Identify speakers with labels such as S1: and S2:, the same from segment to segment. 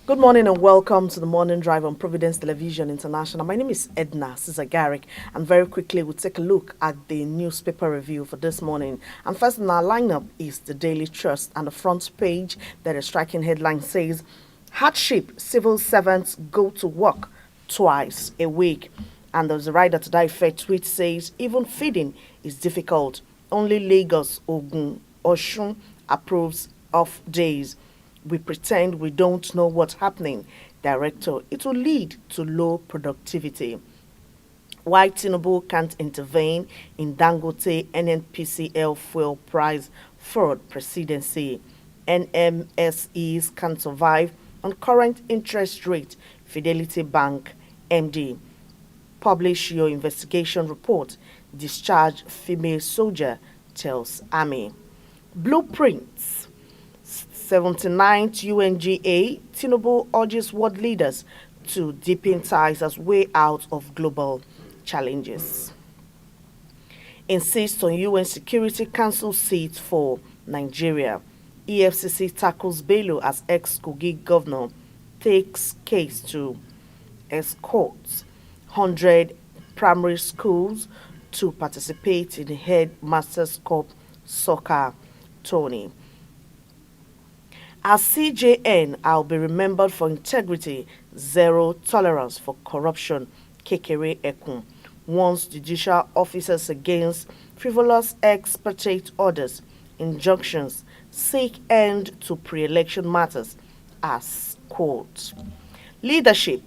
S1: Good morning and welcome to the Morning Drive on Providence Television International. My name is Edna Cesar, and very quickly we'll take a look at the newspaper review for this morning. And first in our lineup is the Daily Trust, and the front page that a striking headline says, "Hardship, civil servants go to work twice a week." And there's a rider to that effect which says, "Even feeding is difficult. Only Lagos, Ogun, Oshun approves of days. We pretend we don't know what's happening. Director, it will lead to low productivity. Why Tinubu can't intervene in Dangote Nnpcl fuel price fraud presidency. NMSEs can survive on current interest rate. Fidelity Bank MD. Publish your investigation report. Discharge female soldier, tells army. Blueprints. 79th UNGA, Tinubu urges world leaders to deepen ties as way out of global challenges. Insists on UN Security Council seat for Nigeria. EFCC tackles Bello as ex-Kogi governor. Takes case to escort 100 primary schools to participate in the Headmasters Cup soccer tourney. As CJN, I'll be remembered for integrity, zero tolerance for corruption. Kekere Ekun warns judicial officers against frivolous ex-parte orders, injunctions, seek end to pre-election matters as quote. Leadership.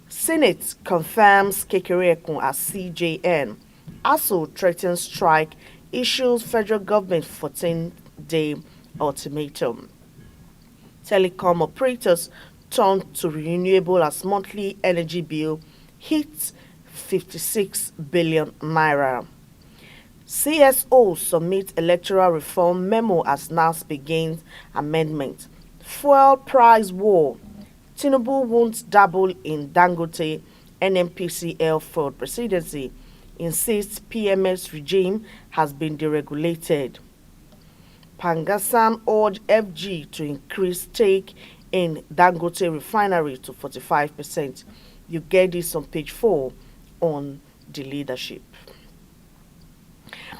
S1: Senate confirms Kekere Ekun as CJN. ASU threatens strike, issues federal government 14-day ultimatum. Telecom operators turn to renewable as monthly energy bill hits 56 billion naira. CSO submit electoral reform memo as NAS begins amendment. Fuel price war. Tinubu won't dabble in Dangote Nnpcl for presidency. Insists PMS regime has been deregulated. Pangasan urged FG to increase stake in Dangote refinery to 45%. You get this on page 4 on the leadership.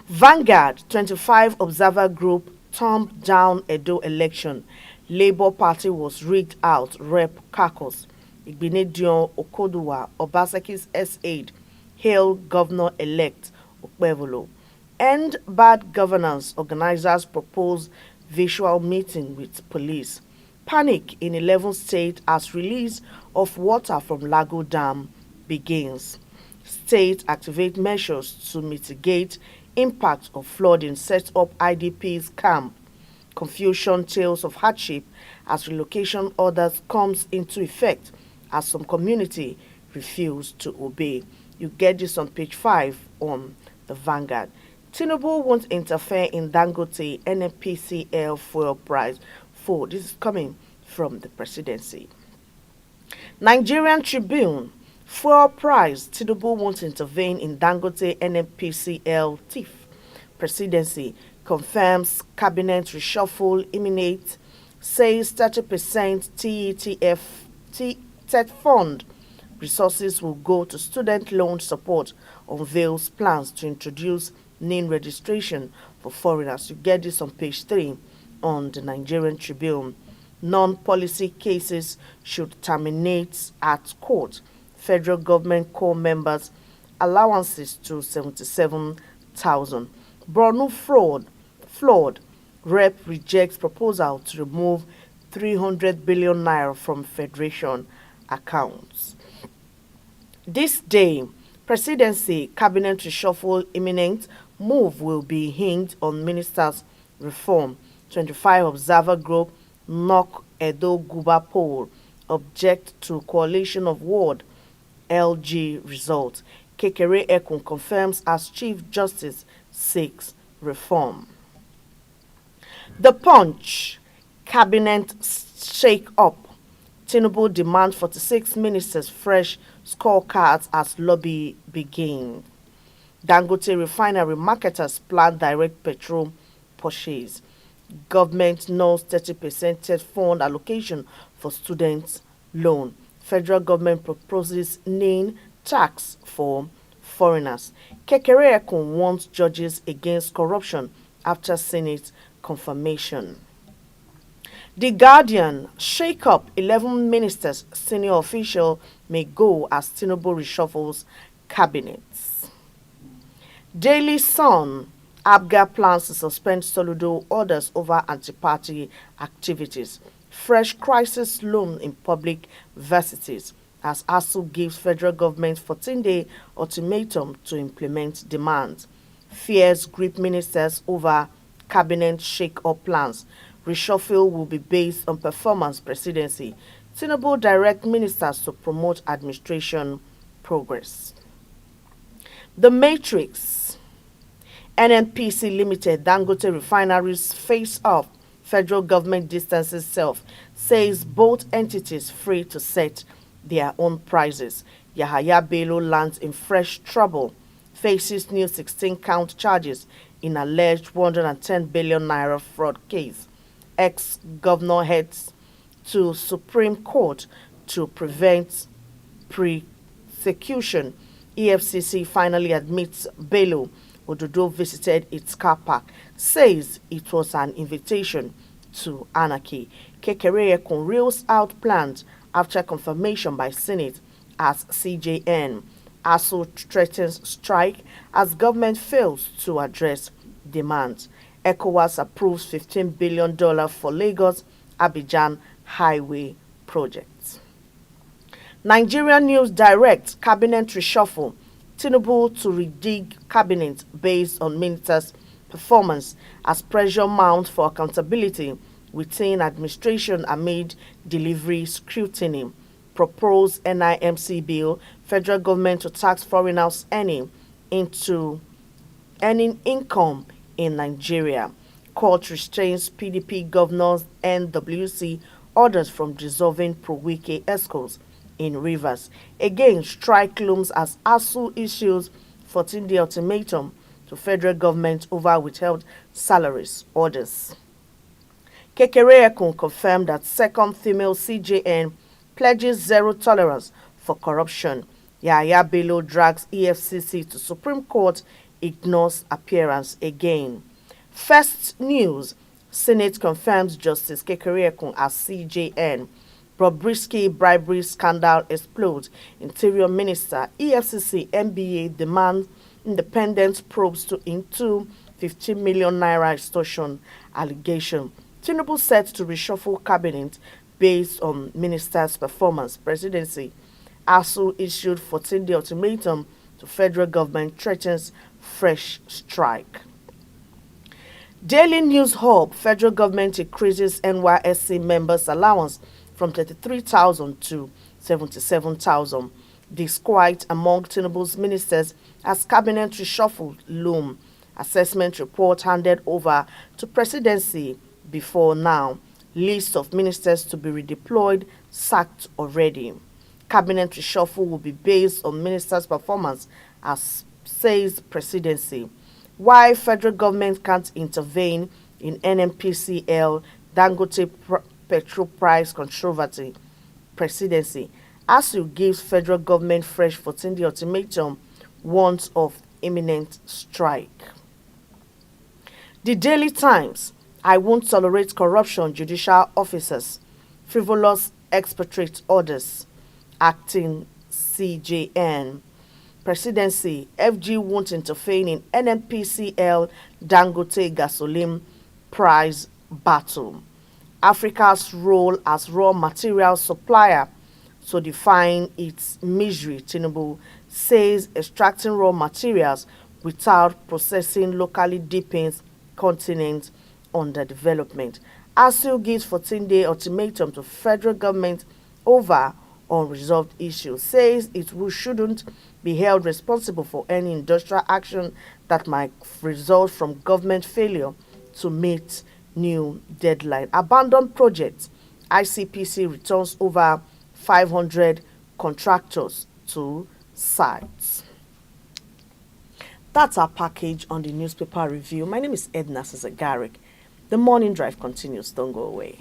S1: Vanguard 25 Observer Group thumbed down Edo election. Labour Party was rigged out. Rep Kakos. Igbinedion Okoduwa, Obaseki's S-aide, hail Governor-elect Okpevolo. End bad governance. Organizers propose visual meeting with police. Panic in 11 states as release of water from Lago Dam begins. States activate measures to mitigate impact of flooding. Set up IDPs camp. Confusion, tales of hardship as relocation orders comes into effect as some community refuse to obey. You get this on page 5 on the Vanguard. Tinubu won't interfere in Dangote Nnpcl fuel price for. This is coming from the presidency. Nigerian Tribune. Fuel price. Tinubu won't intervene in Dangote Nnpcl thief. Presidency confirms cabinet reshuffle imminent. Says 30% TETF fund resources will go to student loan support. Unveils plans to introduce name registration for foreigners. You get this on page 3 on the Nigerian Tribune. Non-policy cases should terminate at court. Federal government core members allowances to 77,000. Borno flawed. Rep rejects proposal to remove 300 billion naira from federation accounts. This day, presidency cabinet reshuffle imminent. Move will be hinged on ministers' reform. 25 Observer Group knock Edo Guba poll. Object to coalition of ward LG result. Kekere Ekun confirms as Chief Justice seeks reform. The Punch. Cabinet shake up. Tinubu demand 46 ministers fresh scorecards as lobby begins. Dangote refinery marketers plan direct petrol purchase. Government knows 30% fund allocation for students loan. Federal government proposes NIN tax for foreigners. Kekere Ekun warns judges against corruption after Senate confirmation. The Guardian, shake up 11 ministers, senior official may go as Tinubu reshuffles cabinets. Daily Sun, ABGA plans to suspend Soludo orders over anti-party activities. Fresh crisis loom in public varsities as ASU gives federal government 14-day ultimatum to implement demands. Fears grip ministers over cabinet shake-up plans. Reshuffle will be based on performance presidency. Tinubu direct ministers to promote administration progress. The Matrix. Nnpcl Limited Dangote refineries face off. Federal government distances self. Says both entities free to set their own prices. Yahaya Bello lands in fresh trouble. Faces new 16-count charges in alleged 110 billion naira fraud case. Ex-governor heads to Supreme Court to prevent persecution. EFCC finally admits Bello Ododo visited its car park, says it was an invitation to anarchy. Kekere Ekun reels out plans after confirmation by Senate as CJN. ASU threatens strike as government fails to address demands. ECOWAS approves $15 billion for Lagos-Abidjan highway projects. Nigerian News Direct Cabinet reshuffle. Tinubu to redig cabinet based on ministers' performance as pressure mounts for accountability within administration amid delivery scrutiny. Proposed NIMC bill, federal government to tax foreigners earning income in Nigeria. Court restrains PDP governors NWC orders from dissolving pro-Wike ESCOs in Rivers. Again, strike looms as ASU issues 14-day ultimatum to federal government over withheld salaries orders. Kekere Ekun confirmed that second female CJN pledges zero tolerance for corruption. Yahaya Bello drags EFCC to Supreme Court, ignores appearance again. First News, Senate confirms Justice Kekere Ekun as CJN. Bobrisky bribery scandal explodes. Interior Minister, EFCC, NBA demand independent probes into 15 million naira extortion allegation. Tinubu set to reshuffle cabinet based on minister's performance presidency. ASU issued 14-day ultimatum to federal government, threatens fresh strike. Daily News Hub, federal government increases NYSC members' allowance from 33,000 to 77,000. Disquiet among Tinubu's ministers as cabinet reshuffle loom. Assessment report handed over to presidency before now. List of ministers to be redeployed sacked already. Cabinet reshuffle will be based on ministers' performance, as says presidency. Why federal government can't intervene in Nnpcl Dangote petrol price controversy. Presidency. ASU gives federal government fresh 14-day ultimatum, warns of imminent strike. The Daily Times. I won't tolerate corruption, judicial officers. Frivolous expatriate orders. Acting CJN. Presidency. FG won't intervene in Nnpcl Dangote gasoline price battle. Africa's role as raw material supplier to define its misery. Tinubu says extracting raw materials without processing locally deepens continent underdevelopment. ASU gives 14-day ultimatum to federal government over unresolved issues. Says it shouldn't be held responsible for any industrial action that might result from government failure to meet new deadline. Abandoned projects. ICPC returns over 500 contractors to sites. That's our package on the newspaper review. My name is Edna Cesar Garrick. The morning drive continues. Don't go away.